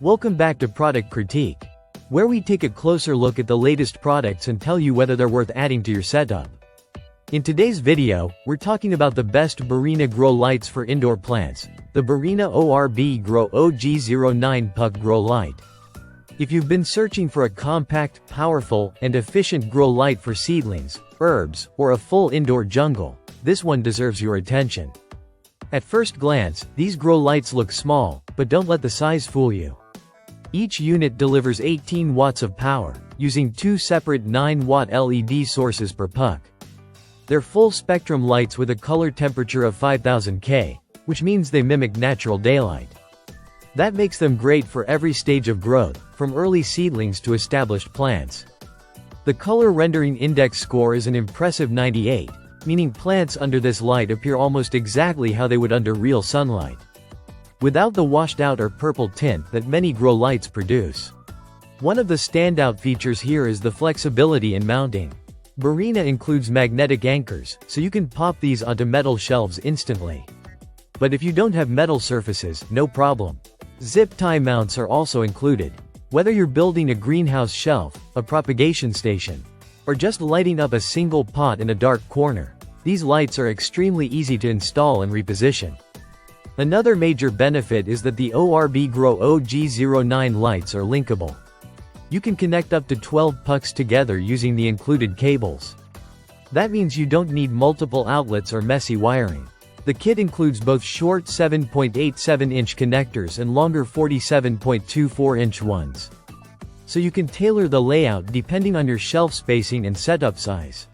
Welcome back to Product Critique, where we take a closer look at the latest products and tell you whether they're worth adding to your setup. In today's video, we're talking about the best Barrina Grow Lights for indoor plants, the Barrina Orbgrow OG09 Puck Grow Light. If you've been searching for a compact, powerful, and efficient grow light for seedlings, herbs, or a full indoor jungle, this one deserves your attention. At first glance, these grow lights look small, but don't let the size fool you. Each unit delivers 18 watts of power, using two separate 9-watt LED sources per puck. They're full-spectrum lights with a color temperature of 5000 K, which means they mimic natural daylight. That makes them great for every stage of growth, from early seedlings to established plants. The color rendering index score is an impressive 98, meaning plants under this light appear almost exactly how they would under real sunlight, without the washed-out or purple tint that many grow lights produce. One of the standout features here is the flexibility in mounting. Barrina includes magnetic anchors, so you can pop these onto metal shelves instantly. But if you don't have metal surfaces, no problem. Zip tie mounts are also included. Whether you're building a greenhouse shelf, a propagation station, or just lighting up a single pot in a dark corner, these lights are extremely easy to install and reposition. Another major benefit is that the Orbgrow OG09 lights are linkable. You can connect up to 12 pucks together using the included cables. That means you don't need multiple outlets or messy wiring. The kit includes both short 7.87-inch connectors and longer 47.24-inch ones, so you can tailor the layout depending on your shelf spacing and setup size.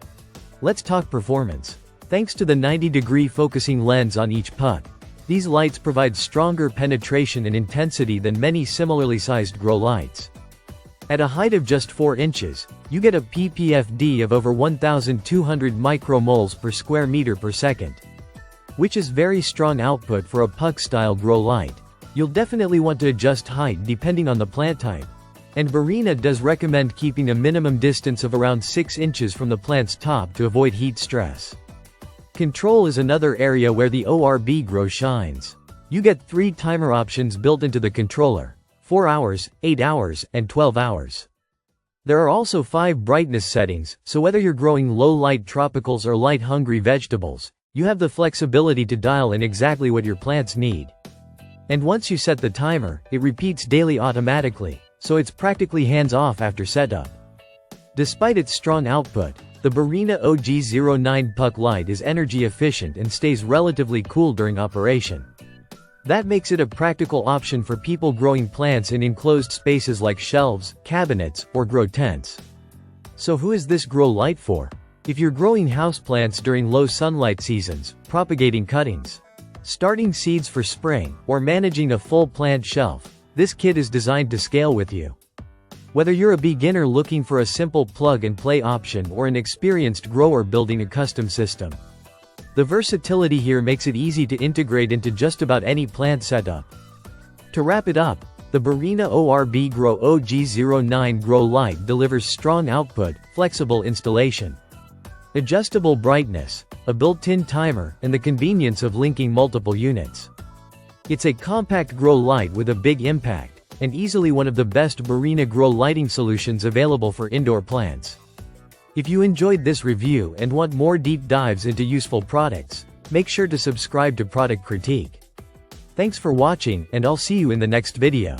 Let's talk performance. Thanks to the 90-degree focusing lens on each puck, these lights provide stronger penetration and intensity than many similarly sized grow lights. At a height of just 4 inches, you get a ppfd of over 1,200 micromoles per square meter per second, which is very strong output for a puck-style grow light. You'll definitely want to adjust height depending on the plant type, and Barrina does recommend keeping a minimum distance of around 6 inches from the plant's top to avoid heat stress. Control is another area where the Orbgrow shines. You get 3 timer options built into the controller: 4 hours, 8 hours, and 12 hours. There are also 5 brightness settings, so whether you're growing low-light tropicals or light-hungry vegetables, you have the flexibility to dial in exactly what your plants need. And once you set the timer, it repeats daily automatically, so it's practically hands-off after setup. Despite its strong output, the Barrina OG09 Puck Light is energy efficient and stays relatively cool during operation. That makes it a practical option for people growing plants in enclosed spaces like shelves, cabinets, or grow tents. So who is this grow light for? If you're growing houseplants during low sunlight seasons, propagating cuttings, starting seeds for spring, or managing a full plant shelf, this kit is designed to scale with you. Whether you're a beginner looking for a simple plug-and-play option or an experienced grower building a custom system, the versatility here makes it easy to integrate into just about any plant setup. To wrap it up, the Barrina Orbgrow OG09 Grow Light delivers strong output, flexible installation, adjustable brightness, a built-in timer, and the convenience of linking multiple units. It's a compact grow light with a big impact, and easily one of the best Barrina grow lighting solutions available for indoor plants. If you enjoyed this review and want more deep dives into useful products, make sure to subscribe to Product Critique. Thanks for watching, and I'll see you in the next video.